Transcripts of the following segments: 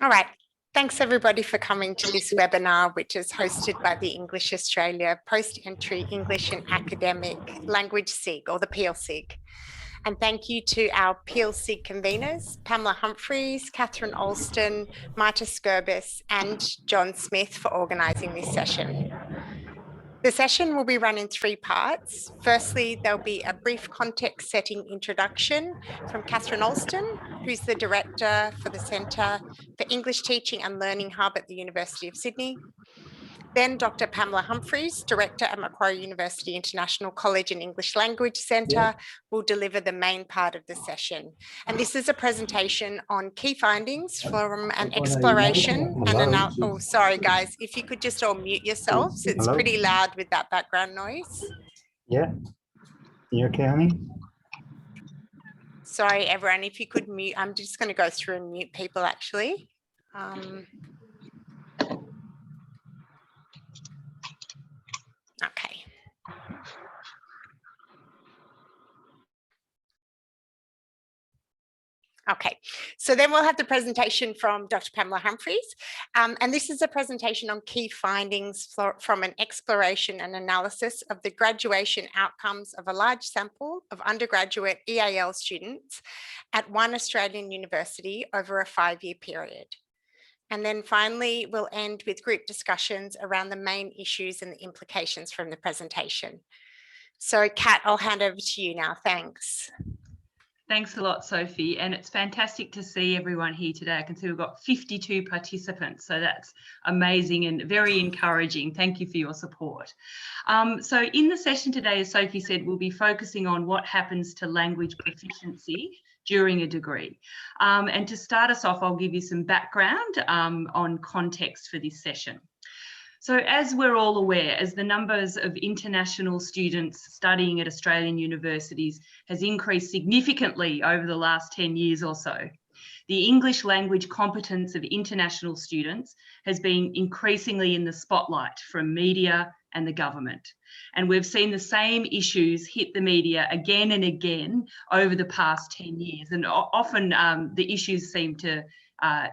All right. Thanks everybody for coming to this webinar, which is hosted by the English Australia Post-Entry English and Academic Language SIG, or the PEAL SIG. And thank you to our PEAL SIG conveners, Pamela Humphreys, Catherine Alston, Marta Skirbis, and John Smith for organising this session. The session will be run in 3 parts. Firstly, there'll be a brief context setting introduction from Catherine Alston, who's the Director for the Centre for English Teaching and Learning Hub at the University of Sydney. Then Dr. Pamela Humphreys, Director at Macquarie University International College and English Language Centre, will deliver the main part of the session. And this is a presentation on key findings from an exploration and oh, sorry guys, if you could just all mute yourselves, it's pretty loud with that background noise. Yeah, you okay, honey? Sorry, everyone, if you could mute, I'm just going to go through and mute people actually. Okay. Okay, so then we'll have the presentation from Dr. Pamela Humphreys, and this is a presentation on key findings from an exploration and analysis of the graduation outcomes of a large sample of undergraduate EAL students at one Australian university over a 5-year period. And then finally, we'll end with group discussions around the main issues and the implications from the presentation. So Kat, I'll hand over to you now. Thanks. Thanks a lot, Sophie. And it's fantastic to see everyone here today. I can see we've got 52 participants, so that's amazing and very encouraging. Thank you for your support. So in the session today, as Sophie said, we'll be focusing on what happens to language proficiency during a degree. And to start us off, I'll give you some background on context for this session. So as we're all aware, as the numbers of international students studying at Australian universities has increased significantly over the last 10 years or so, the English language competence of international students has been increasingly in the spotlight from media and the government. And we've seen the same issues hit the media again and again over the past 10 years. And often the issues seem to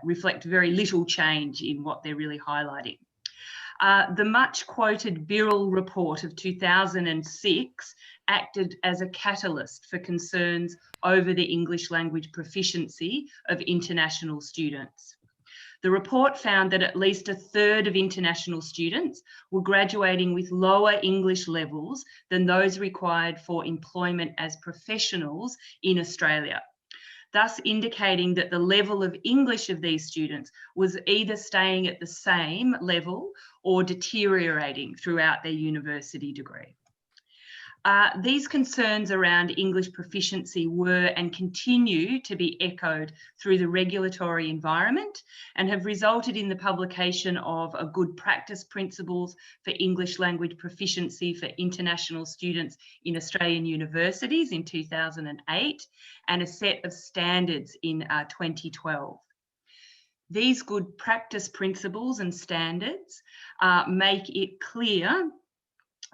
reflect very little change in what they're really highlighting. The much quoted Birrell report of 2006 acted as a catalyst for concerns over the English language proficiency of international students. The report found that at least a third of international students were graduating with lower English levels than those required for employment as professionals in Australia, thus indicating that the level of English of these students was either staying at the same level or deteriorating throughout their university degree. These concerns around English proficiency were and continue to be echoed through the regulatory environment and have resulted in the publication of a good practice principles for English language proficiency for international students in Australian universities in 2008 and a set of standards in 2012. These good practice principles and standards make it clear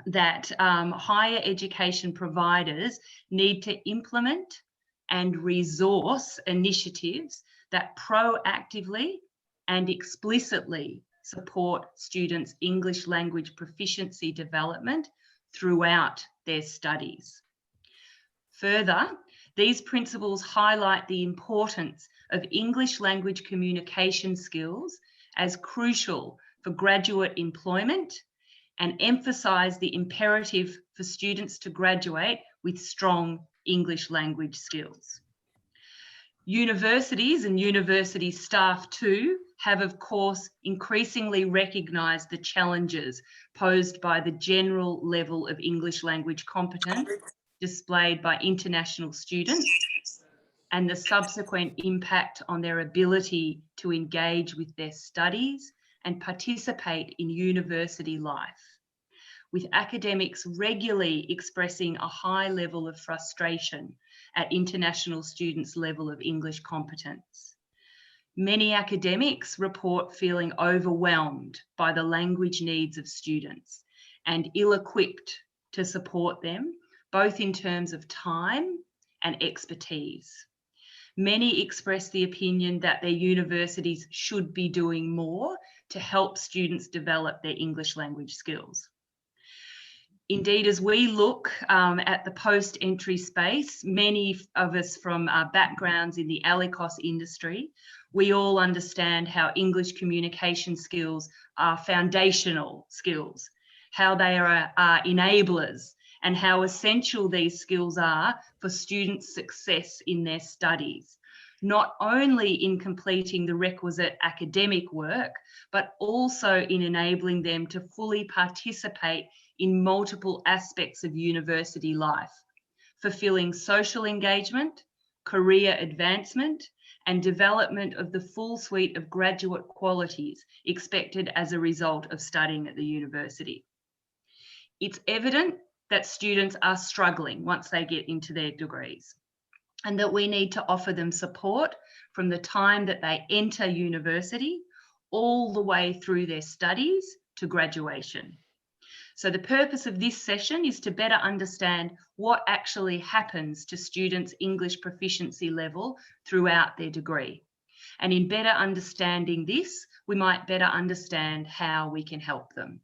that higher education providers need to implement and resource initiatives that proactively and explicitly support students' English language proficiency development throughout their studies. Further, these principles highlight the importance of English language communication skills as crucial for graduate employment and emphasise the imperative for students to graduate with strong English language skills. Universities and university staff too have, of course, increasingly recognised the challenges posed by the general level of English language competence displayed by international students and the subsequent impact on their ability to engage with their studies and participate in university life, with academics regularly expressing a high level of frustration at international students' level of English competence. Many academics report feeling overwhelmed by the language needs of students and ill-equipped to support them, both in terms of time and expertise. Many express the opinion that their universities should be doing more to help students develop their English language skills. Indeed, as we look at the post-entry space, many of us from backgrounds in the Alicos industry, we all understand how English communication skills are foundational skills, how they are enablers, and how essential these skills are for students' success in their studies, not only in completing the requisite academic work, but also in enabling them to fully participate in multiple aspects of university life, fulfilling social engagement, career advancement, and development of the full suite of graduate qualities expected as a result of studying at the university. It's evident that students are struggling once they get into their degrees, and that we need to offer them support from the time that they enter university all the way through their studies to graduation. So the purpose of this session is to better understand what actually happens to students' English proficiency level throughout their degree. And in better understanding this, we might better understand how we can help them.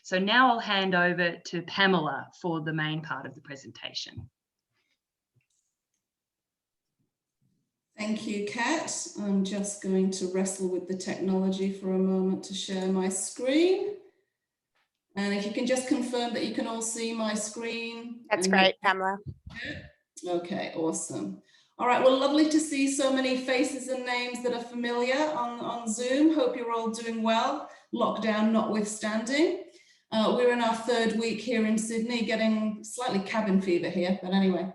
So now I'll hand over to Pamela for the main part of the presentation. Thank you, Kat. I'm just going to wrestle with the technology for a moment to share my screen. And if you can just confirm that you can all see my screen. That's great, Pamela. Okay, awesome. All right, well, lovely to see so many faces and names that are familiar on Zoom. Hope you're all doing well, lockdown notwithstanding. We're in our third week here in Sydney, getting slightly cabin fever here, but anyway.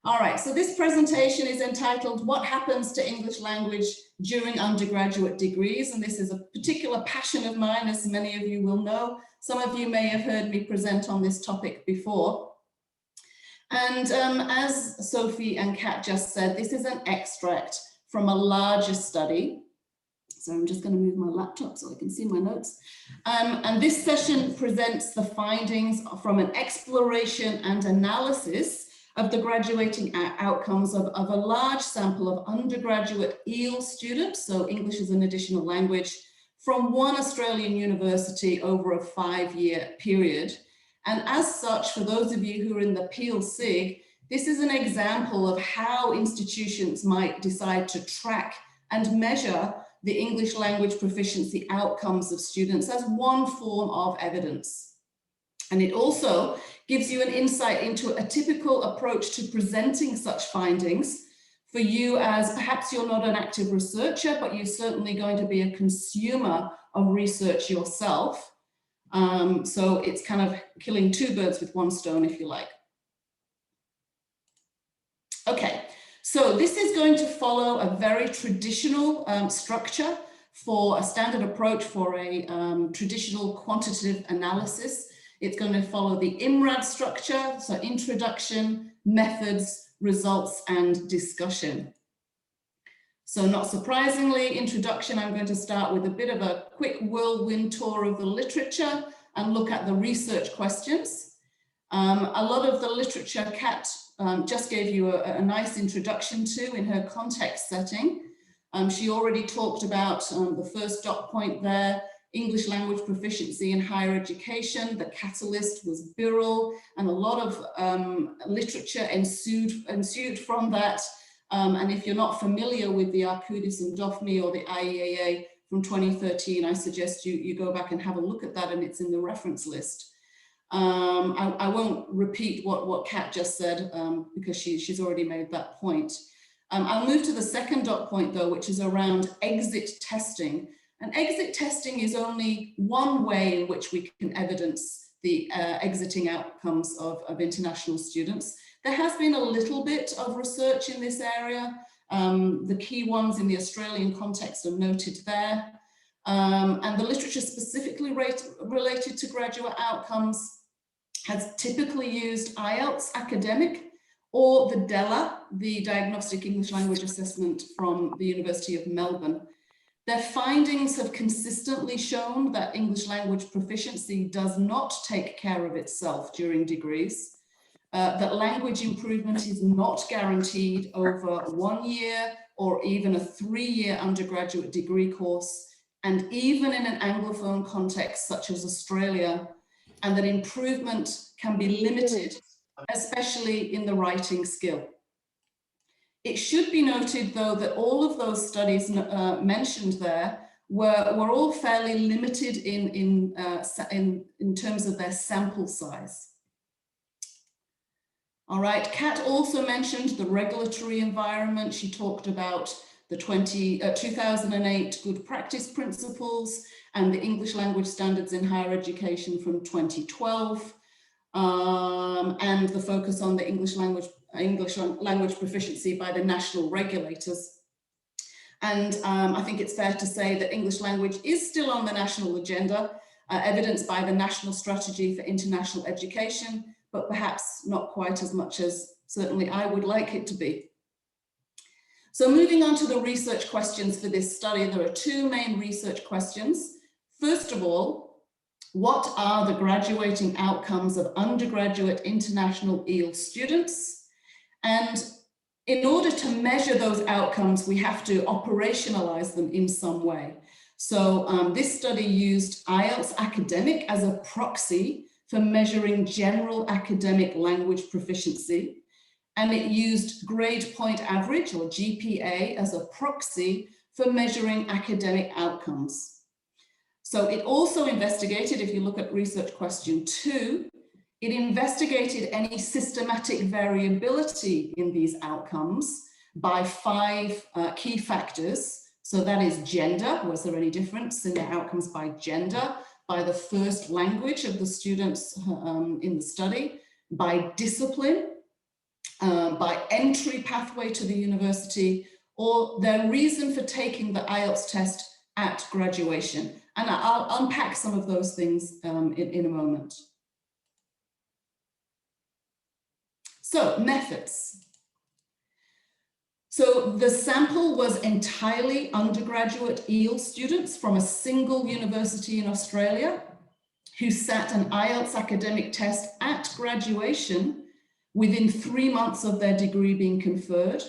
All right, so this presentation is entitled What Happens to English Language During Undergraduate Degrees? And this is a particular passion of mine, as many of you will know. Some of you may have heard me present on this topic before. And as Sophie and Kat just said, this is an extract from a larger study. So I'm just going to move my laptop so I can see my notes. And this session presents the findings from an exploration and analysis of the graduating outcomes of a large sample of undergraduate EAL students, so English as an additional language, from one Australian university over a 5-year period. And as such, for those of you who are in the PEAL SIG, this is an example of how institutions might decide to track and measure the English language proficiency outcomes of students as one form of evidence. And it also gives you an insight into a typical approach to presenting such findings for you, as perhaps you're not an active researcher, but you're certainly going to be a consumer of research yourself. So it's kind of killing two birds with one stone, if you like. Okay, so this is going to follow a very traditional structure for a standard approach for a traditional quantitative analysis. It's going to follow the IMRAD structure, so introduction, methods, results, and discussion. So not surprisingly, introduction, I'm going to start with a bit of a quick whirlwind tour of the literature and look at the research questions. A lot of the literature Kat just gave you a nice introduction to in her context setting. She already talked about the first dot point there, English language proficiency in higher education. The catalyst was Birrell, and a lot of literature ensued from that. And if you're not familiar with the Arkoudis and Dophmi or the IEAA from 2013, I suggest you go back and have a look at that, and it's in the reference list. I won't repeat what Kat just said because she's already made that point. I'll move to the second dot point though, which is around exit testing. And exit testing is only one way in which we can evidence the exiting outcomes of international students. There has been a little bit of research in this area. The key ones in the Australian context are noted there. And the literature specifically related to graduate outcomes has typically used IELTS academic or the DELA, the Diagnostic English Language Assessment from the University of Melbourne. Their findings have consistently shown that English language proficiency does not take care of itself during degrees, that language improvement is not guaranteed over 1 year, or even a 3-year undergraduate degree course, and even in an Anglophone context such as Australia, and that improvement can be limited, especially in the writing skill. It should be noted, though, that all of those studies mentioned there were all fairly limited in terms of their sample size. All right, Kat also mentioned the regulatory environment. She talked about the 2008 Good Practice Principles and the English Language Standards in Higher Education from 2012, and the focus on the English language proficiency by the national regulators. And I think it's fair to say that English language is still on the national agenda, evidenced by the National Strategy for International Education, but perhaps not quite as much as certainly I would like it to be. So moving on to the research questions for this study, there are 2 main research questions. First of all, what are the graduating outcomes of undergraduate international EAL students? And in order to measure those outcomes, we have to operationalize them in some way. So this study used IELTS Academic as a proxy for measuring general academic language proficiency. And it used grade point average, or GPA, as a proxy for measuring academic outcomes. So it also investigated, if you look at research question 2, it investigated any systematic variability in these outcomes by 5 key factors. So that is gender, was there any difference in the outcomes by gender, by the first language of the students in the study, by discipline, by entry pathway to the university, or their reason for taking the IELTS test at graduation. And I'll unpack some of those things in a moment. So, methods. So the sample was entirely undergraduate EAL students from a single university in Australia who sat an IELTS academic test at graduation within 3 months of their degree being conferred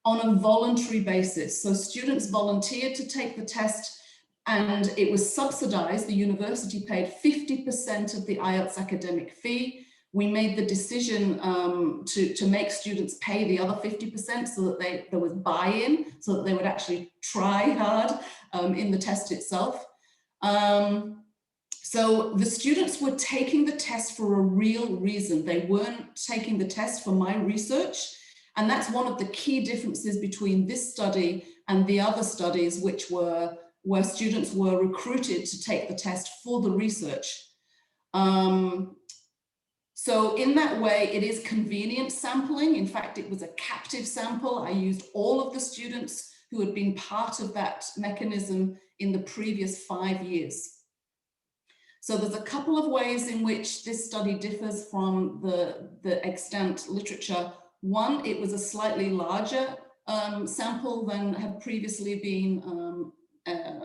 on a voluntary basis. So students volunteered to take the test and it was subsidized. The university paid 50% of the IELTS academic fee. We made the decision to make students pay the other 50% so that there was buy-in, so that they would actually try hard in the test itself. So the students were taking the test for a real reason. They weren't taking the test for my research. And that's one of the key differences between this study and the other studies, which were where students were recruited to take the test for the research. So in that way, it is convenient sampling. In fact, it was a captive sample. I used all of the students who had been part of that mechanism in the previous 5 years. So there's a couple of ways in which this study differs from the extant literature. One, it was a slightly larger sample than had previously been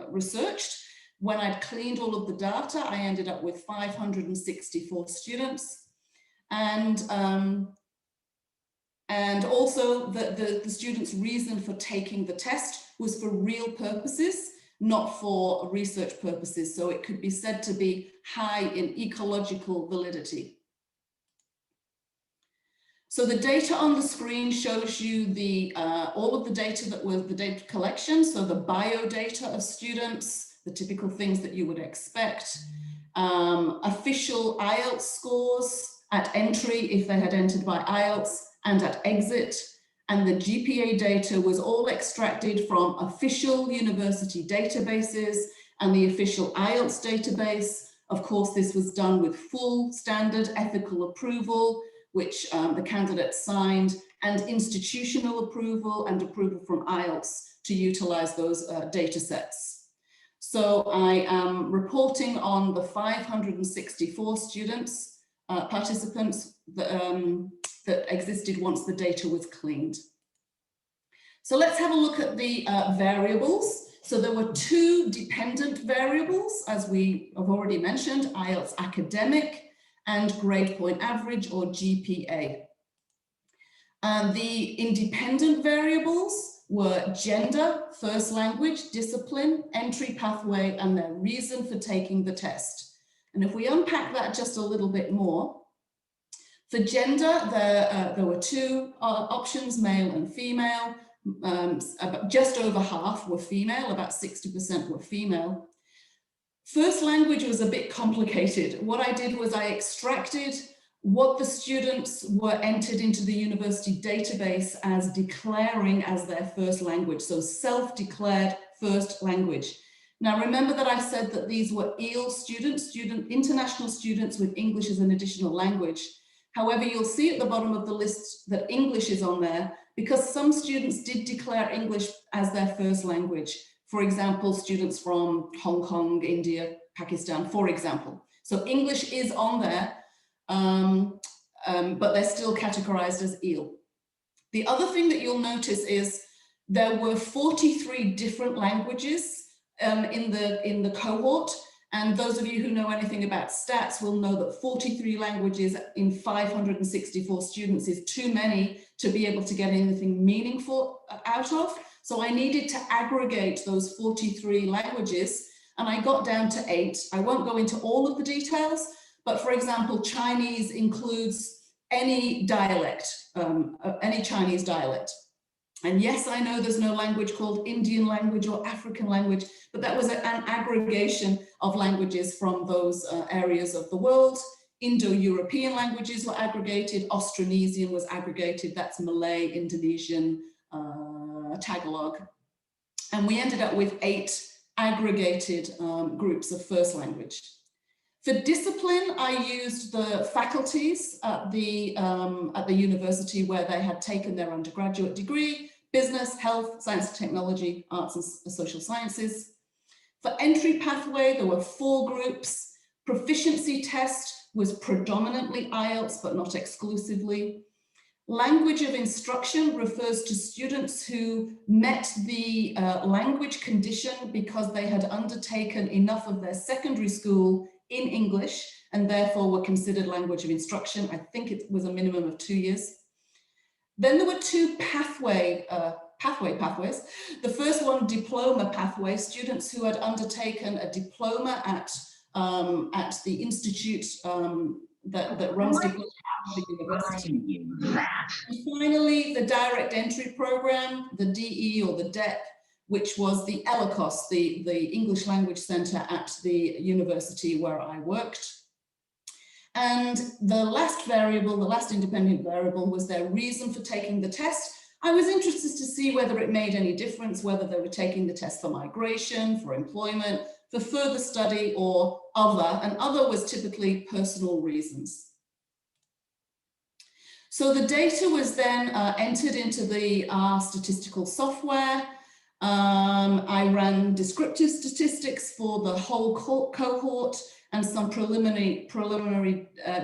researched. When I'd cleaned all of the data, I ended up with 564 students. And also the students' reason for taking the test was for real purposes, not for research purposes. So it could be said to be high in ecological validity. So the data on the screen shows you all of the data that was the data collection. So the bio data of students, the typical things that you would expect, official IELTS scores at entry if they had entered by IELTS, and at exit. And the GPA data was all extracted from official university databases and the official IELTS database. Of course, this was done with full standard ethical approval, which the candidate signed, and institutional approval and approval from IELTS to utilize those data sets. So I am reporting on the 564 students, participants that existed once the data was cleaned. So let's have a look at the variables. So there were 2 dependent variables, as we have already mentioned, IELTS academic and grade point average, or GPA. And the independent variables were gender, first language, discipline, entry pathway, and their reason for taking the test. And if we unpack that just a little bit more, for gender, there were two options, male and female. Just over half were female, about 60% were female. First language was a bit complicated. What I did was I extracted what the students were entered into the university database as declaring as their first language, so self-declared first language. Now remember that I said that these were EAL students, international students with English as an additional language. However, you'll see at the bottom of the list that English is on there because some students did declare English as their first language. For example, students from Hong Kong, India, Pakistan, for example. So English is on there, but they're still categorized as EAL. The other thing that you'll notice is there were 43 different languages in the cohort. And those of you who know anything about stats will know that 43 languages in 564 students is too many to be able to get anything meaningful out of. So I needed to aggregate those 43 languages and I got down to 8. I won't go into all of the details, but for example, Chinese includes any dialect, any Chinese dialect. And yes, I know there's no language called Indian language or African language, but that was an aggregation of languages from those areas of the world. Indo-European languages were aggregated, Austronesian was aggregated, that's Malay, Indonesian, Tagalog. And we ended up with 8 aggregated groups of first language. For discipline, I used the faculties at the university where they had taken their undergraduate degree, business, health, science and technology, arts and social sciences. For entry pathway, there were 4 groups. Proficiency test was predominantly IELTS, but not exclusively. Language of instruction refers to students who met the language condition because they had undertaken enough of their secondary school in English and therefore were considered language of instruction. I think it was a minimum of 2 years. Then there were 2 pathways. The first one, diploma pathway, students who had undertaken a diploma at the institute that runs diploma at the university. And finally, the direct entry program, the DE or the DEP, which was the ELICOS, the English Language Centre at the university where I worked. And the last variable, the last independent variable, was their reason for taking the test. I was interested to see whether it made any difference, whether they were taking the test for migration, for employment, for further study, or other. And other was typically personal reasons. So the data was then entered into the statistical software. I ran descriptive statistics for the whole cohort, and some preliminary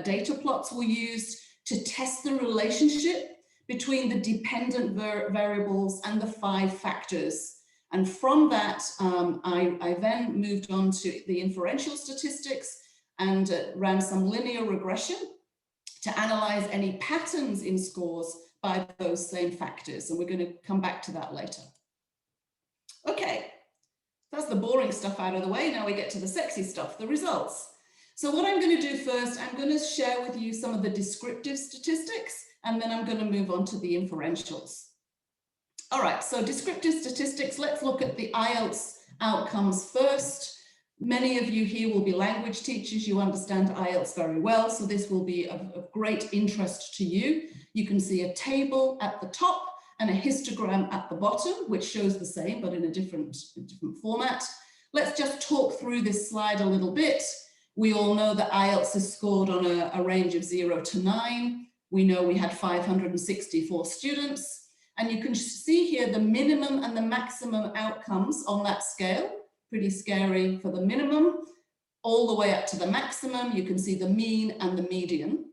data plots were used to test the relationship between the dependent variables and the 5 factors. And from that, I then moved on to the inferential statistics and ran some linear regression to analyze any patterns in scores by those same factors. And we're going to come back to that later. Okay, that's the boring stuff out of the way. Now we get to the sexy stuff, the results. So what I'm going to do first, I'm going to share with you some of the descriptive statistics, and then I'm going to move on to the inferentials. All right, so descriptive statistics, let's look at the IELTS outcomes first. Many of you here will be language teachers. You understand IELTS very well, so this will be of great interest to you. You can see a table at the top and a histogram at the bottom, which shows the same, but in a different format. Let's just talk through this slide a little bit. We all know that IELTS is scored on a range of 0 to 9. We know we had 564 students. And you can see here the minimum and the maximum outcomes on that scale. Pretty scary for the minimum, all the way up to the maximum. You can see the mean and the median.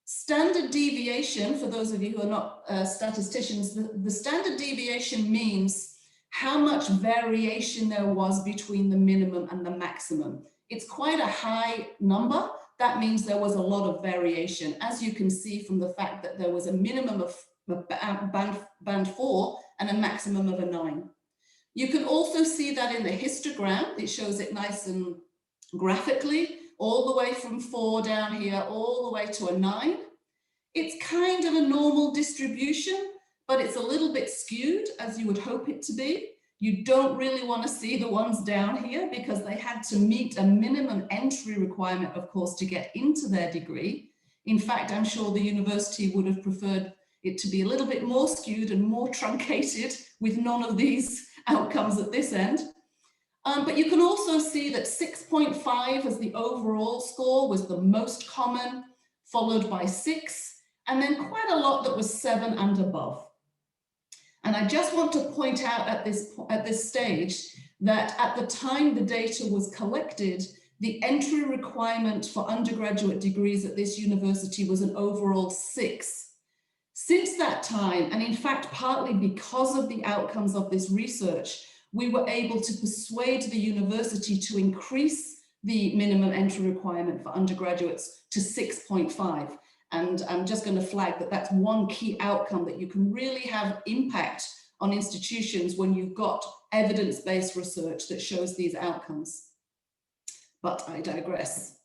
Standard deviation, for those of you who are not statisticians, the standard deviation means how much variation there was between the minimum and the maximum. It's quite a high number. That means there was a lot of variation, as you can see from the fact that there was a minimum of band 4 and a maximum of a 9. You can also see that in the histogram. It shows it nice and graphically, all the way from 4 down here, all the way to a 9. It's kind of a normal distribution, but it's a little bit skewed, as you would hope it to be. You don't really want to see the ones down here because they had to meet a minimum entry requirement, of course, to get into their degree. In fact, I'm sure the university would have preferred it to be a little bit more skewed and more truncated with none of these outcomes at this end. But you can also see that 6.5 as the overall score was the most common, followed by 6, and then quite a lot that was 7 and above. And I just want to point out at this stage that at the time the data was collected, the entry requirement for undergraduate degrees at this university was an overall 6. Since that time, and in fact, partly because of the outcomes of this research, we were able to persuade the university to increase the minimum entry requirement for undergraduates to 6.5. And I'm just going to flag that that's one key outcome that you can really have impact on institutions when you've got evidence-based research that shows these outcomes. But I digress.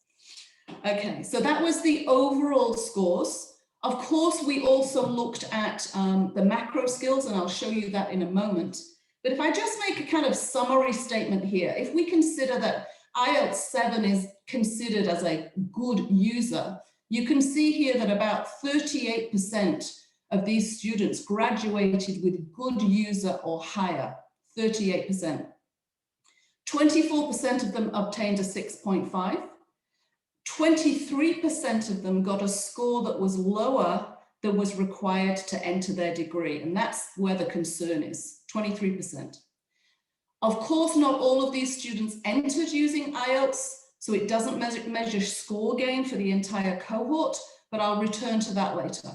Okay, so that was the overall scores. Of course, we also looked at the macro skills, and I'll show you that in a moment. But if I just make a kind of summary statement here, if we consider that IELTS 7 is considered as a good user, you can see here that about 38% of these students graduated with good user or higher, 38%. 24% of them obtained a 6.5. 23% of them got a score that was lower than was required to enter their degree. And that's where the concern is, 23%. Of course, not all of these students entered using IELTS, so it doesn't measure score gain for the entire cohort, but I'll return to that later.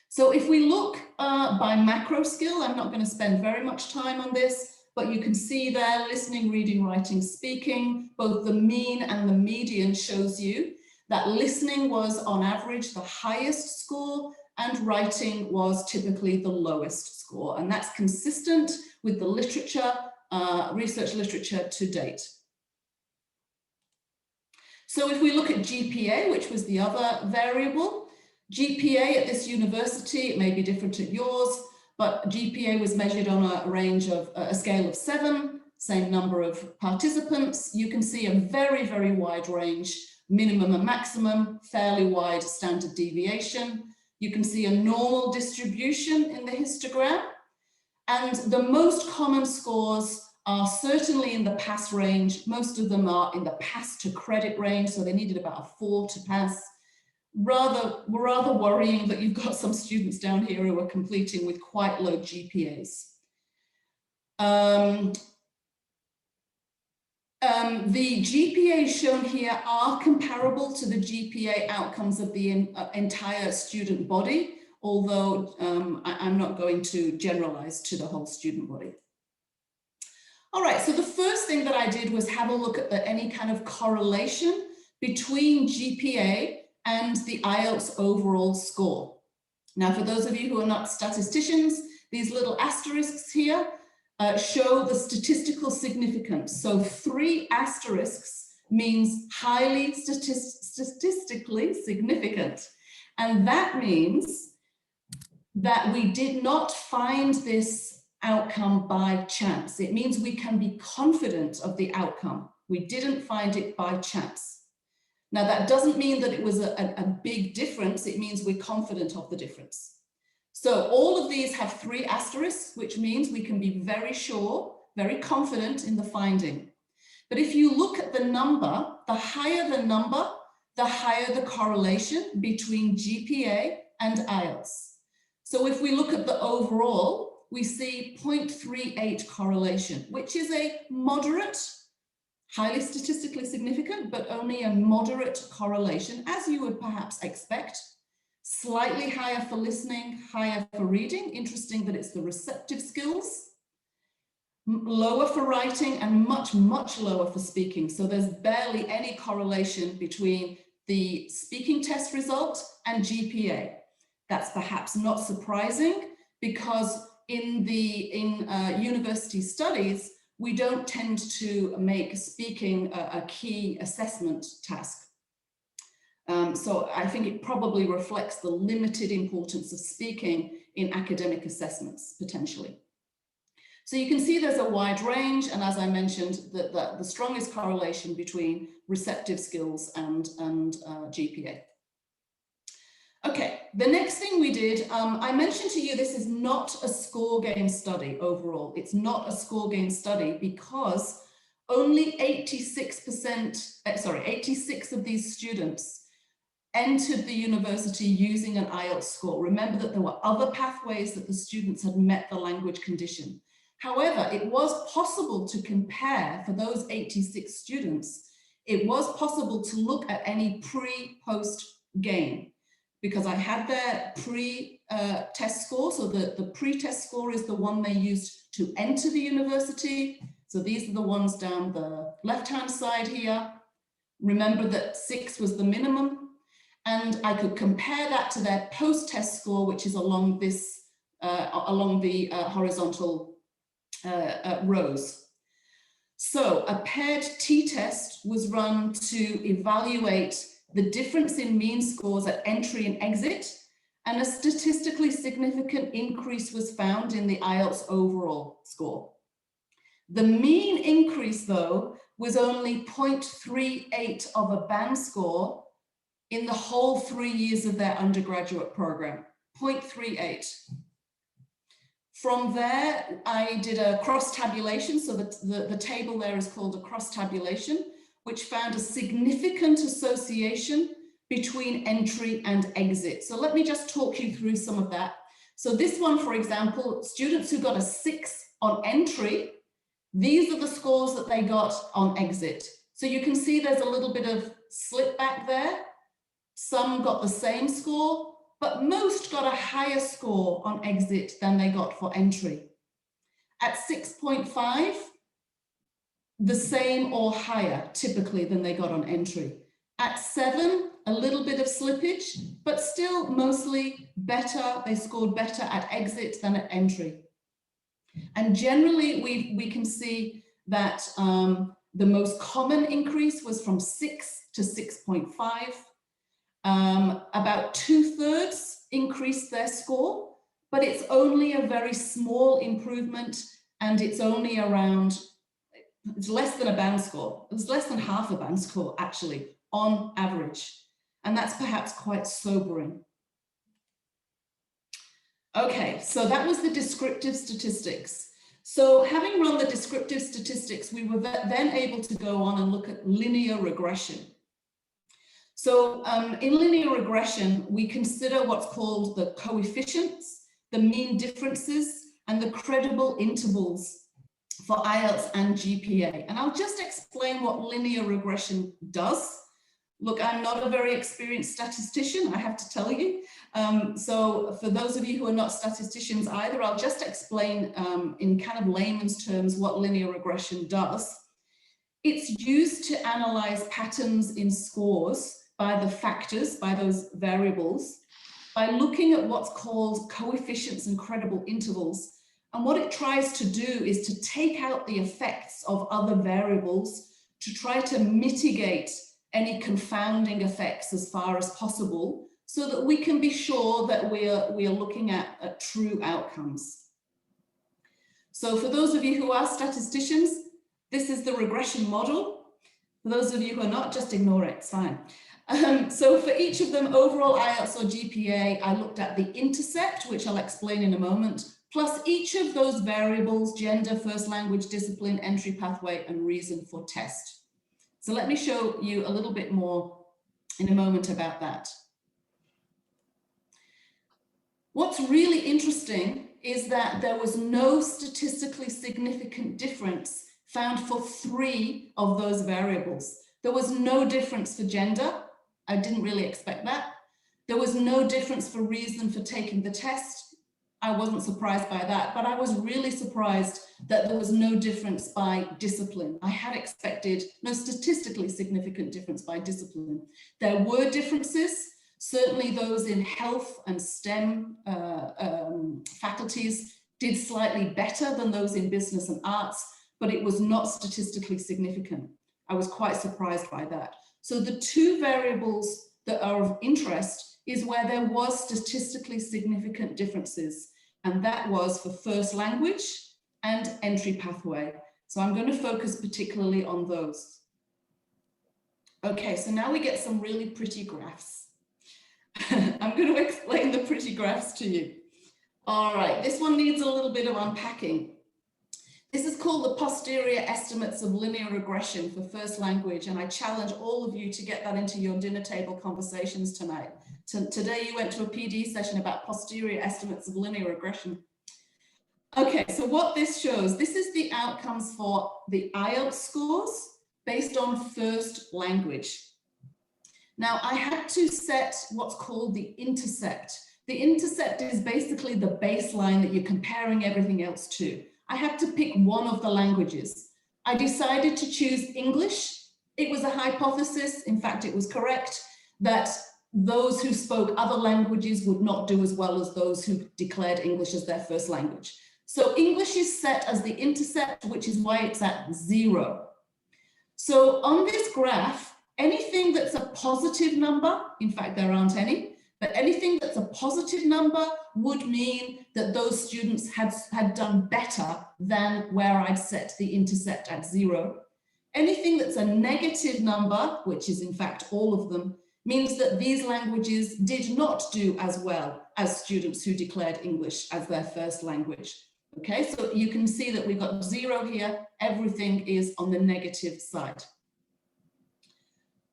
So if we look by macro skill, I'm not going to spend very much time on this, but you can see there, listening, reading, writing, speaking, both the mean and the median shows you that listening was on average the highest score and writing was typically the lowest score. And that's consistent with the literature, research literature to date. So if we look at GPA, which was the other variable, GPA at this university, it may be different at yours, but GPA was measured on a range of a scale of 7, same number of participants. You can see a very, very wide range, minimum and maximum, fairly wide standard deviation. You can see a normal distribution in the histogram. And the most common scores are certainly in the pass range. Most of them are in the pass to credit range, so they needed about a 4 to pass. Rather worrying that you've got some students down here who are completing with quite low GPAs. The GPAs shown here are comparable to the GPA outcomes of the entire student body, although I'm not going to generalize to the whole student body. All right, so the first thing that I did was have a look at any kind of correlation between GPA and the IELTS overall score. Now, for those of you who are not statisticians, these little asterisks here show the statistical significance. So 3 asterisks means highly statistically significant. And that means that we did not find this outcome by chance. It means we can be confident of the outcome. We didn't find it by chance. Now, that doesn't mean that it was a big difference. It means we're confident of the difference. So all of these have 3 asterisks, which means we can be very sure, very confident in the finding. But if you look at the number, the higher the number, the higher the correlation between GPA and IELTS. So if we look at the overall, we see 0.38 correlation, which is a moderate, highly statistically significant, but only a moderate correlation, as you would perhaps expect. Slightly higher for listening, higher for reading. Interesting that it's the receptive skills. Lower for writing and much, much lower for speaking. So there's barely any correlation between the speaking test result and GPA. That's perhaps not surprising, because in university studies, we don't tend to make speaking a key assessment task. So I think it probably reflects the limited importance of speaking in academic assessments, potentially. So you can see there's a wide range, and as I mentioned, the strongest correlation between receptive skills and GPA. Okay, the next thing we did, I mentioned to you, this is not a score gain study overall. It's not a score gain study because only 86 of these students entered the university using an IELTS score. Remember that there were other pathways that the students had met the language condition. However, it was possible to compare for those 86 students. It was possible to look at any pre-post gain, because I had their pre-test score. So the pre-test score is the one they used to enter the university. So these are the ones down the left-hand side here. Remember that 6 was the minimum. And I could compare that to their post-test score, which is along this, along the horizontal rows. So a paired t-test was run to evaluate the difference in mean scores at entry and exit, and a statistically significant increase was found in the IELTS overall score. The mean increase, though, was only 0.38 of a band score in the whole 3 years of their undergraduate program, 0.38. From there, I did a cross-tabulation. So the table there is called a cross-tabulation, which found a significant association between entry and exit. So let me just talk you through some of that. So this one, for example, students who got a 6 on entry, these are the scores that they got on exit. So you can see there's a little bit of slip back there. Some got the same score, but most got a higher score on exit than they got for entry. At 6.5, the same or higher typically than they got on entry. At 7, a little bit of slippage, but still mostly better. They scored better at exit than at entry. And generally, we can see that the most common increase was from 6 to 6.5. About 2/3 increased their score, but it's only a very small improvement, and it's only around, it's less than a band score. It's less than half a band score, actually, on average. And that's perhaps quite sobering. Okay, so that was the descriptive statistics. So having run the descriptive statistics, we were then able to go on and look at linear regression. So in linear regression, we consider what's called the coefficients, the mean differences, and the credible intervals for IELTS and GPA. And I'll just explain what linear regression does. Look, I'm not a very experienced statistician, I have to tell you. So for those of you who are not statisticians either, I'll just explain in kind of layman's terms what linear regression does. It's used to analyze patterns in scores by the factors, by those variables, by looking at what's called coefficients and credible intervals. And what it tries to do is to take out the effects of other variables to try to mitigate any confounding effects as far as possible, so that we can be sure that we are looking at true outcomes. So for those of you who are statisticians, this is the regression model. For those of you who are not, just ignore it, it's fine. So for each of them, overall IELTS or GPA, I looked at the intercept, which I'll explain in a moment, plus each of those variables: gender, first language, discipline, entry pathway, and reason for test. So let me show you a little bit more in a moment about that. What's really interesting is that there was no statistically significant difference found for 3 of those variables. There was no difference for gender. I didn't really expect that. There was no difference for reason for taking the test. I wasn't surprised by that, but I was really surprised that there was no difference by discipline. I had expected no statistically significant difference by discipline. There were differences. Certainly those in health and STEM faculties did slightly better than those in business and arts, but it was not statistically significant. I was quite surprised by that. So the two variables that are of interest is where there was statistically significant differences, and that was for first language and entry pathway. So I'm going to focus particularly on those. Okay, so now we get some really pretty graphs. I'm going to explain the pretty graphs to you. All right, this one needs a little bit of unpacking. This is called the posterior estimates of linear regression for first language, and I challenge all of you to get that into your dinner table conversations tonight. Today you went to a PD session about posterior estimates of linear regression. Okay, so what this shows, this is the outcomes for the IELTS scores based on first language. Now I had to set what's called the intercept. The intercept is basically the baseline that you're comparing everything else to. I had to pick one of the languages. I decided to choose English. It was a hypothesis, in fact it was correct, that those who spoke other languages would not do as well as those who declared English as their first language. So English is set as the intercept, which is why it's at 0. So on this graph, anything that's a positive number, in fact there aren't any, but anything that's a positive number would mean that those students had done better than where I'd set the intercept at 0. Anything that's a negative number, which is in fact all of them, means that these languages did not do as well as students who declared English as their first language. Okay, so you can see that we've got 0 here, everything is on the negative side.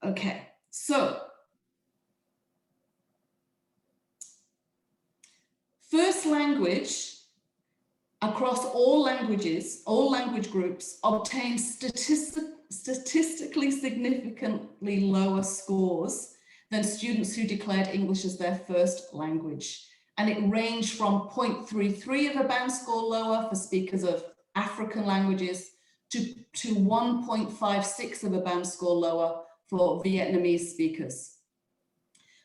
Okay, so first language across all languages, all language groups, obtained statistically significantly lower scores than students who declared English as their first language. And it ranged from 0.33 of a band score lower for speakers of African languages to 1.56 of a band score lower for Vietnamese speakers.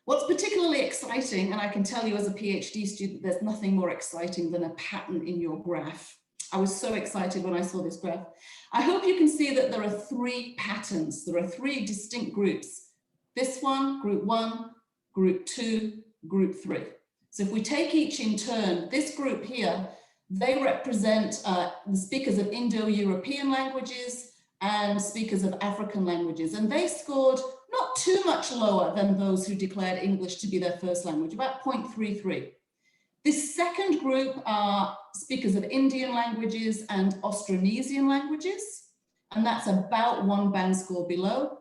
What's particularly exciting, and I can tell you as a PhD student, there's nothing more exciting than a pattern in your graph. I was so excited when I saw this graph. I hope you can see that there are 3 patterns. There are 3 distinct groups. This one, group 1, group 2, group 3. So if we take each in turn, this group here, they represent the speakers of Indo-European languages and speakers of African languages. And they scored not too much lower than those who declared English to be their first language, about 0.33. This second group are speakers of Indian languages and Austronesian languages, and that's about 1 band score below.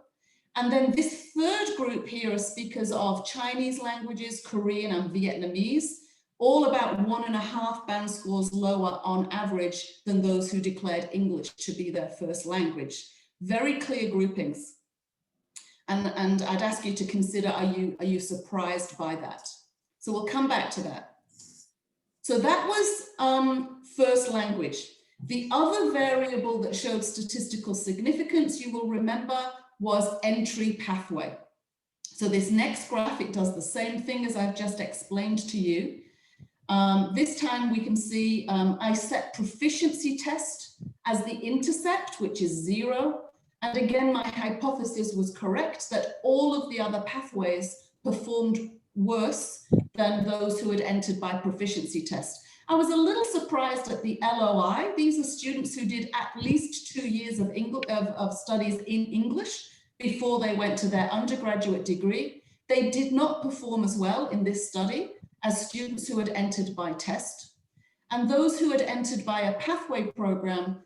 And then this third group here are speakers of Chinese languages, Korean and Vietnamese, all about 1.5 band scores lower on average than those who declared English to be their first language. Very clear groupings. And I'd ask you to consider, are you surprised by that? So we'll come back to that. So that was first language. The other variable that showed statistical significance, you will remember, was entry pathway. So this next graph, it does the same thing as I've just explained to you. This time we can see I set proficiency test as the intercept, which is 0. And again, my hypothesis was correct that all of the other pathways performed worse than those who had entered by proficiency test. I was a little surprised at the LOI. These are students who did at least 2 years of studies in English before they went to their undergraduate degree. They did not perform as well in this study as students who had entered by test. And those who had entered by a pathway program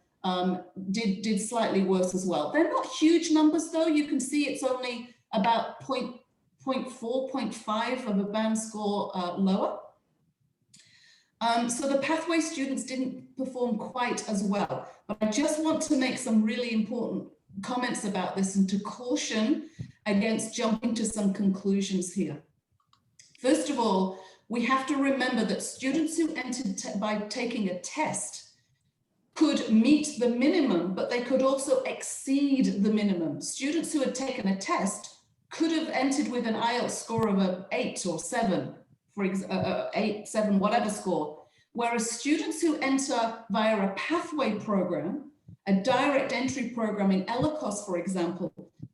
did slightly worse as well. They're not huge numbers though. You can see it's only about 0.4, 0.5 of a band score lower. So the pathway students didn't perform quite as well, but I just want to make some really important comments about this and to caution against jumping to some conclusions here. First of all, we have to remember that students who entered by taking a test could meet the minimum, but they could also exceed the minimum. Students who had taken a test could have entered with an IELTS score of an 8 or 7, for example, 8, 7, whatever score. Whereas students who enter via a pathway program, a direct entry program in ELICOS, for example,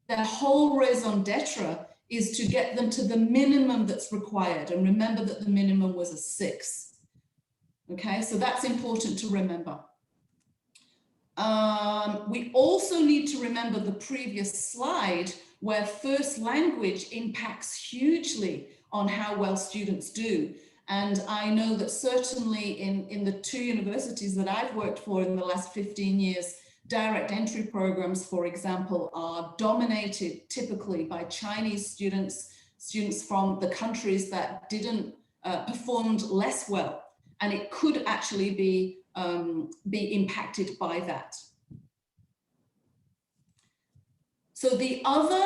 their whole raison d'etre is to get them to the minimum that's required. And remember that the minimum was a 6. Okay, so that's important to remember. We also need to remember the previous slide where first language impacts hugely on how well students do. And I know that certainly in the 2 universities that I've worked for in the last 15 years, direct entry programs, for example, are dominated typically by Chinese students, students from the countries that didn't performed less well. And it could actually be impacted by that. So the other,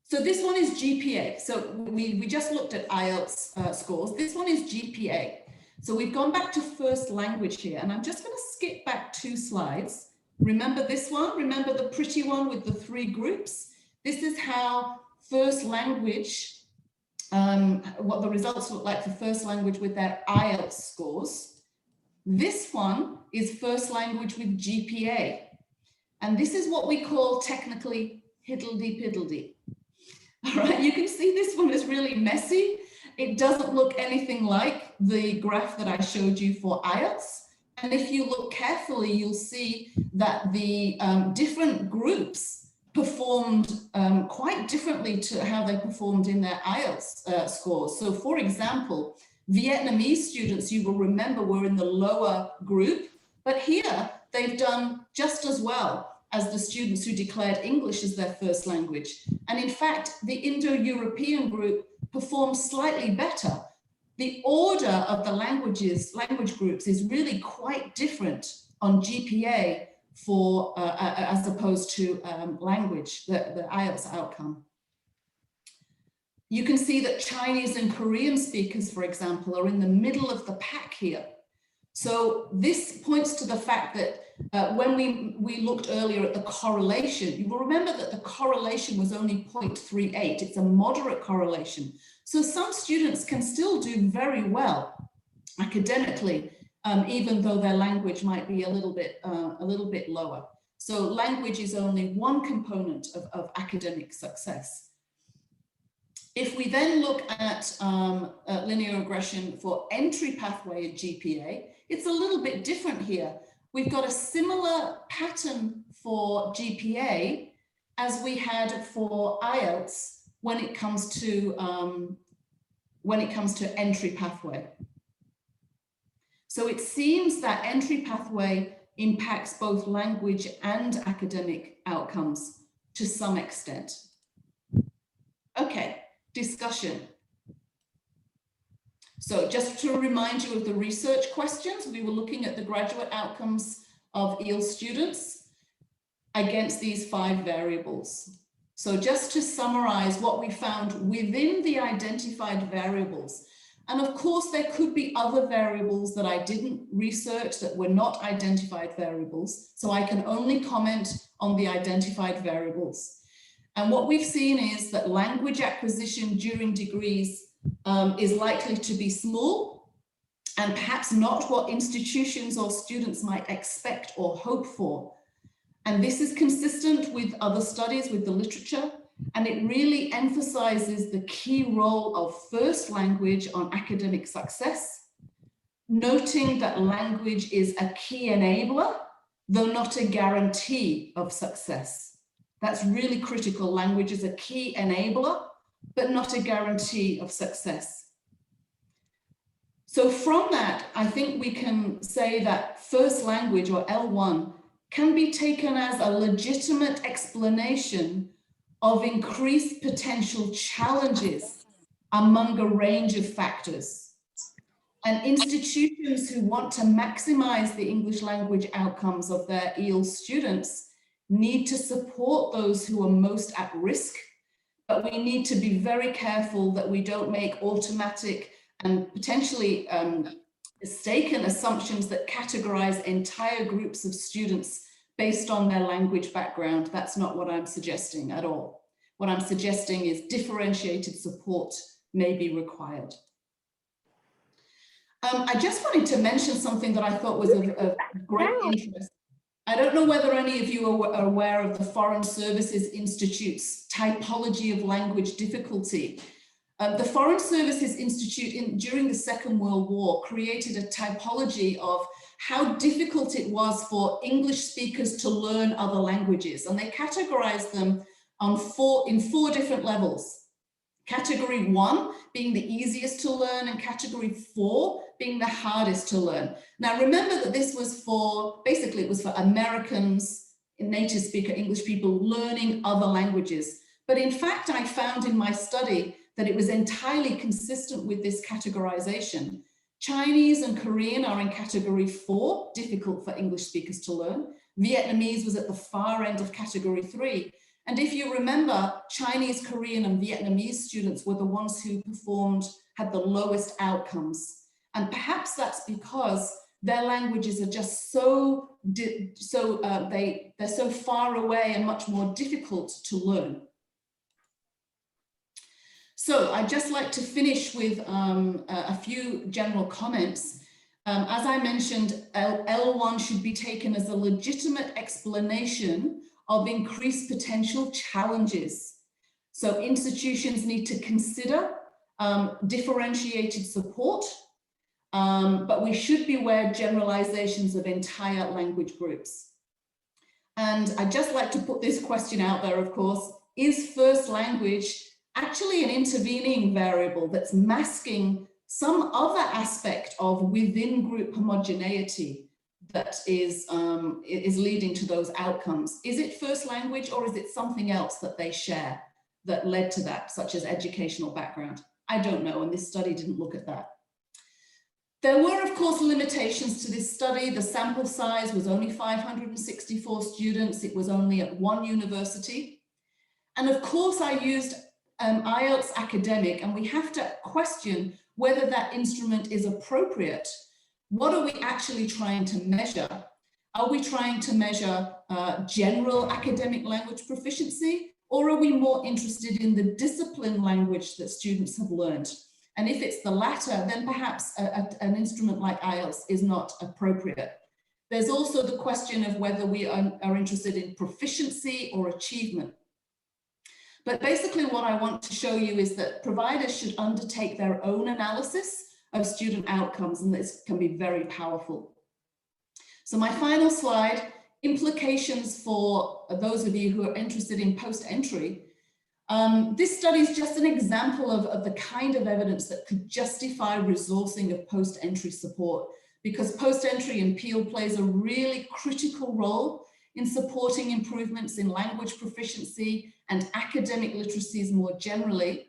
so this one is GPA. So we just looked at IELTS scores. This one is GPA. So we've gone back to first language here, and I'm just going to skip back 2 slides. Remember this one? Remember the pretty one with the 3 groups? This is how first language, what the results look like for first language with their IELTS scores. This one is first language with GPA. And this is what we call technically hiddledy-piddledy. All right, you can see this one is really messy. It doesn't look anything like the graph that I showed you for IELTS. And if you look carefully, you'll see that the different groups performed quite differently to how they performed in their IELTS scores. So for example, Vietnamese students, you will remember, were in the lower group, but here they've done just as well as the students who declared English as their first language. And in fact, the Indo-European group performed slightly better. The order of the language groups is really quite different on GPA for as opposed to language, the IELTS outcome. You can see that Chinese and Korean speakers, for example, are in the middle of the pack here. So this points to the fact that when we looked earlier at the correlation, you will remember that the correlation was only 0.38. It's a moderate correlation. So some students can still do very well academically, even though their language might be a little bit lower. So language is only one component of academic success. If we then look at linear regression for entry pathway at GPA, it's a little bit different here. We've got a similar pattern for GPA as we had for IELTS when it comes to entry pathway. So it seems that entry pathway impacts both language and academic outcomes to some extent. Okay, discussion. So just to remind you of the research questions, we were looking at the graduate outcomes of EELS students against these 5 variables. So just to summarize what we found within the identified variables, and of course there could be other variables that I didn't research that were not identified variables, so I can only comment on the identified variables. And what we've seen is that language acquisition during degrees is likely to be small and perhaps not what institutions or students might expect or hope for. And this is consistent with other studies, with the literature, and it really emphasizes the key role of first language on academic success, noting that language is a key enabler, though not a guarantee of success. That's really critical. Language is a key enabler, but not a guarantee of success. So from that, I think we can say that first language, or L1, can be taken as a legitimate explanation of increased potential challenges among a range of factors. And institutions who want to maximize the English language outcomes of their EELS students need to support those who are most at risk, but we need to be very careful that we don't make automatic and potentially mistaken assumptions that categorize entire groups of students based on their language background. That's not what I'm suggesting at all. What I'm suggesting is differentiated support may be required. I just wanted to mention something that I thought was of great interest. I don't know whether any of you are aware of the Foreign Services Institute's typology of language difficulty. The Foreign Services Institute during the Second World War created a typology of how difficult it was for English speakers to learn other languages, and they categorized them in four different levels. Category 1 being the easiest to learn, and category 4 being the hardest to learn. Now remember that this was for, basically it was for Americans, native speaker English people learning other languages. But in fact, I found in my study that it was entirely consistent with this categorization. Chinese and Korean are in category 4, difficult for English speakers to learn. Vietnamese was at the far end of category 3. And if you remember, Chinese, Korean, and Vietnamese students were the ones who had the lowest outcomes. And perhaps that's because their languages are just they're so far away and much more difficult to learn. So I'd just like to finish with a few general comments. As I mentioned, L1 should be taken as a legitimate explanation of increased potential challenges. So institutions need to consider differentiated support, but we should beware generalizations of entire language groups. And I'd just like to put this question out there, of course, is first language actually an intervening variable that's masking some other aspect of within group homogeneity that is leading to those outcomes? Is it first language, or is it something else that they share that led to that, such as educational background? I don't know, and this study didn't look at that. There were, of course, limitations to this study. The sample size was only 564 students. It was only at one university. And of course, I used IELTS Academic, and we have to question whether that instrument is appropriate. What are we actually trying to measure? Are we trying to measure general academic language proficiency, or are we more interested in the discipline language that students have learned? And if it's the latter, then perhaps an instrument like IELTS is not appropriate. There's also the question of whether we are interested in proficiency or achievement. But basically what I want to show you is that providers should undertake their own analysis of student outcomes, and this can be very powerful. So my final slide, implications for those of you who are interested in post-entry. This study is just an example of the kind of evidence that could justify resourcing of post-entry support, because post-entry and PEAL plays a really critical role in supporting improvements in language proficiency and academic literacies more generally.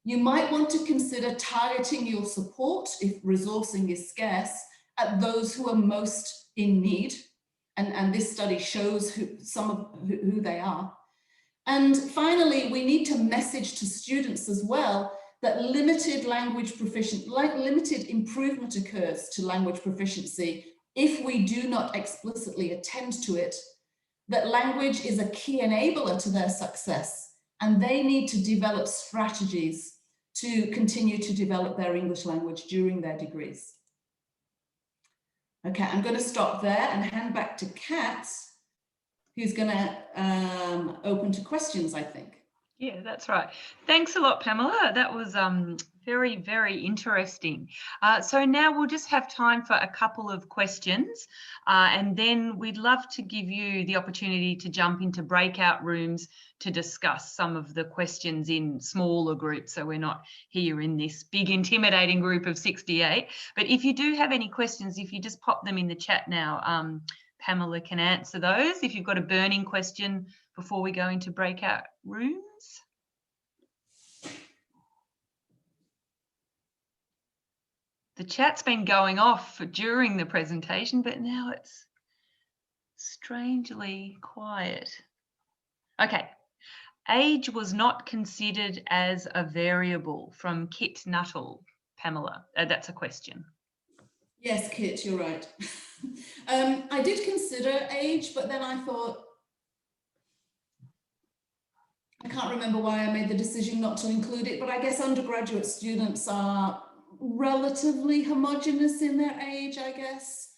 You might want to consider targeting your support, if resourcing is scarce, at those who are most in need. And this study shows who they are. And finally, we need to message to students as well that limited improvement occurs to language proficiency if we do not explicitly attend to it, that language is a key enabler to their success, and they need to develop strategies to continue to develop their English language during their degrees. Okay, I'm going to stop there and hand back to Kat, who's going to open to questions, I think. Yeah, that's right. Thanks a lot, Pamela. That was very, very interesting. So now we'll just have time for a couple of questions, and then we'd love to give you the opportunity to jump into breakout rooms to discuss some of the questions in smaller groups, so we're not here in this big intimidating group of 68. But if you do have any questions, if you just pop them in the chat now, Pamela can answer those. If you've got a burning question before we go into breakout rooms. The chat's been going off during the presentation, but now it's strangely quiet. Okay. Age was not considered as a variable, from Kit Nuttall. Pamela, that's a question. Yes, Kit, you're right. I did consider age, but then I thought, I can't remember why I made the decision not to include it, but I guess undergraduate students are relatively homogenous in their age, I guess.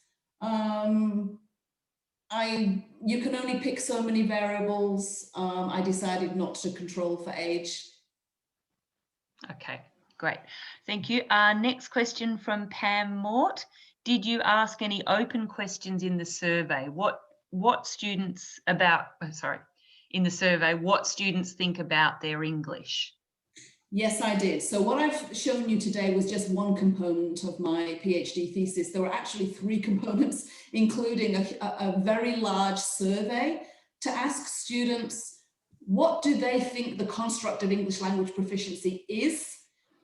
You can only pick so many variables. I decided not to control for age. Okay, great. Thank you. Next question from Pam Mort. Did you ask any open questions in the survey? What students about, in the survey, what students think about their English? Yes, I did. So what I've shown you today was just one component of my PhD thesis. There were actually 3 components, including a very large survey to ask students, what do they think the construct of English language proficiency is?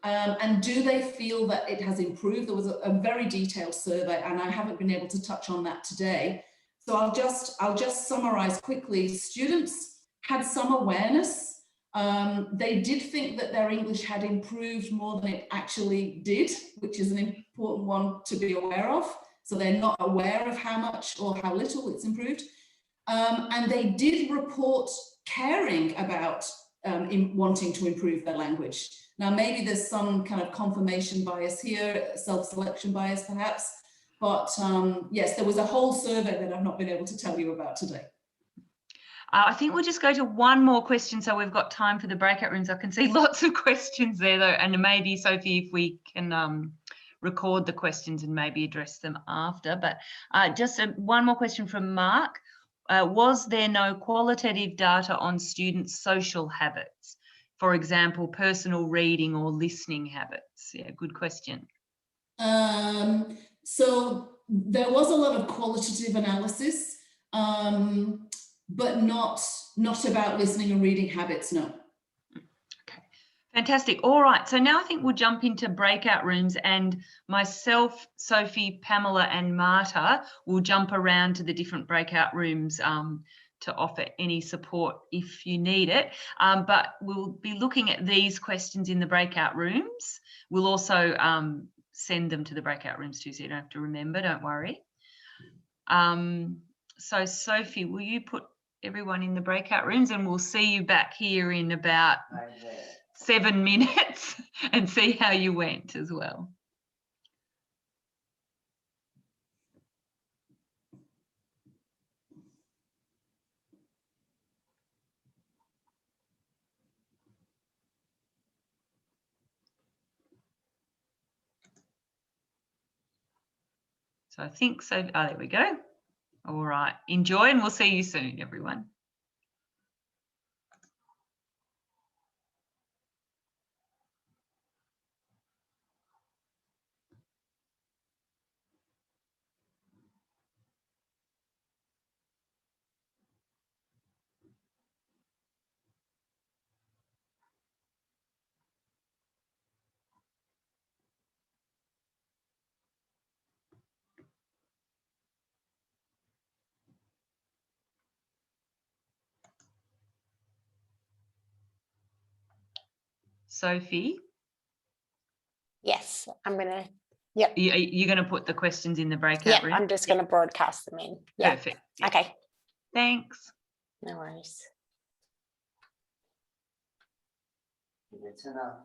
And do they feel that it has improved? There was a very detailed survey, and I haven't been able to touch on that today. So I'll just summarize quickly. Students had some awareness. They did think that their English had improved more than it actually did, which is an important one to be aware of. So they're not aware of how much or how little it's improved. And they did report caring about wanting to improve their language. Now, maybe there's some kind of confirmation bias here, self-selection bias perhaps, but yes, there was a whole survey that I've not been able to tell you about today. I think we'll just go to one more question so we've got time for the breakout rooms. I can see lots of questions there though, and maybe Sophie, if we can record the questions and maybe address them after, but just one more question from Mark. Was there no qualitative data on students' social habits? For example, personal reading or listening habits? Yeah, good question. So there was a lot of qualitative analysis, but not about listening and reading habits, no. Okay, fantastic. All right, so now I think we'll jump into breakout rooms, and myself, Sophie, Pamela and Marta will jump around to the different breakout rooms to offer any support if you need it. But we'll be looking at these questions in the breakout rooms. We'll also send them to the breakout rooms too, so you don't have to remember, don't worry. So Sophie, will you put everyone in the breakout rooms, and we'll see you back here in about 7 minutes and see how you went as well. So I think so. Oh, there we go. All right. Enjoy, and we'll see you soon, everyone. Sophie? Yes, I'm going to, yep. You're going to put the questions in the breakout Yeah, room? I'm just going to broadcast them in. Yeah. Perfect. Okay. Thanks. No worries. It's enough.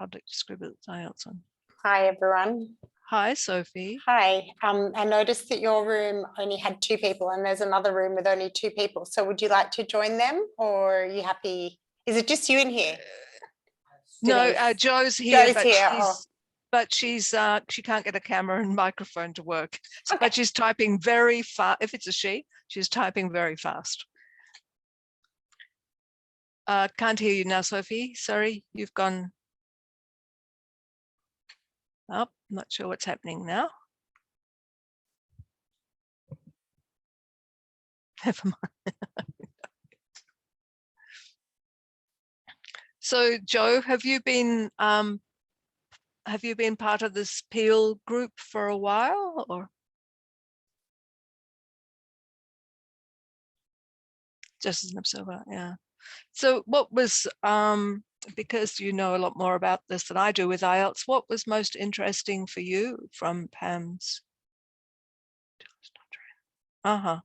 public distribute IELTS on. Hi, everyone. Hi, Sophie. Hi. I noticed that your room only had 2 people and there's another room with only 2 people. So would you like to join them or are you happy? Is it just you in here? No, Denise? Joe's here, Joe's but here. she can't get a camera and microphone to work. Okay. But she's typing very fast. If it's a she's typing very fast. Can't hear you now, Sophie. Sorry, you've gone. Oh, not sure what's happening now. Never mind. So, Joe, have you been part of this PEAL group for a while, or just as an observer? Yeah. So, what was because you know a lot more about this than I do with IELTS, what was most interesting for you from Pam's? Uh-huh.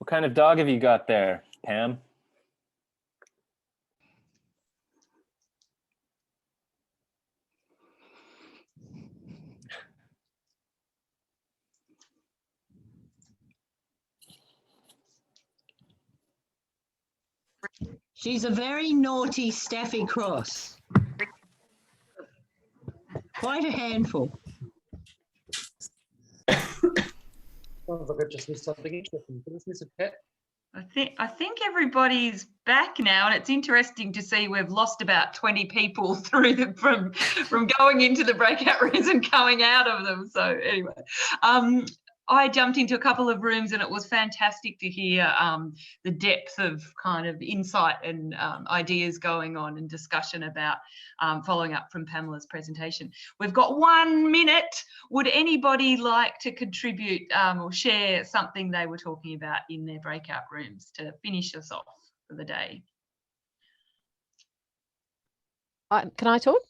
kind of dog have you got there, Pam? She's a very naughty Staffy Cross. Quite a handful. Sounds like I just missed something interesting. Did I miss a pet? I think everybody's back now, and it's interesting to see we've lost about 20 people through from going into the breakout rooms and coming out of them. So anyway, I jumped into a couple of rooms, and it was fantastic to hear the depth of kind of insight and ideas going on and discussion about following up from Pamela's presentation. We've got 1 minute. Would anybody like to contribute or share something they were talking about in their breakout rooms to finish us off for the day? Can I talk?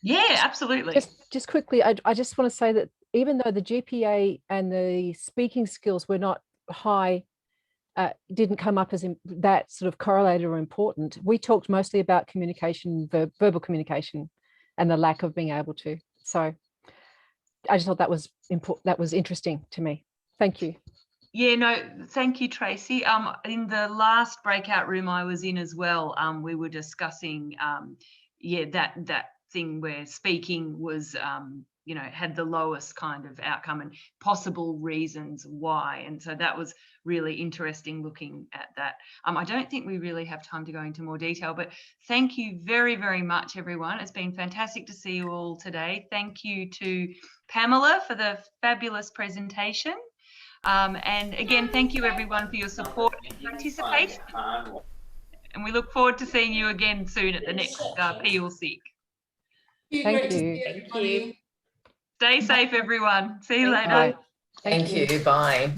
Yeah, absolutely. Just quickly, I just want to say that even though the GPA and the speaking skills were not high, didn't come up as that sort of correlated or important, we talked mostly about communication, verbal communication, and the lack of being able to. So I just thought that was important. That was interesting to me. Thank you. Yeah, no, thank you, Tracy. In the last breakout room I was in as well, we were discussing, yeah, that thing where speaking was, you know, had the lowest kind of outcome and possible reasons why. And so that was really interesting looking at that. I don't think we really have time to go into more detail, but thank you very, very much, everyone. It's been fantastic to see you all today. Thank you to Pamela for the fabulous presentation. And again, thank you everyone for your support and participation. And we look forward to seeing you again soon at the next PEAL SIG. Thank you. Thank you. Stay safe, everyone. See you later. Bye. Thank you. Bye.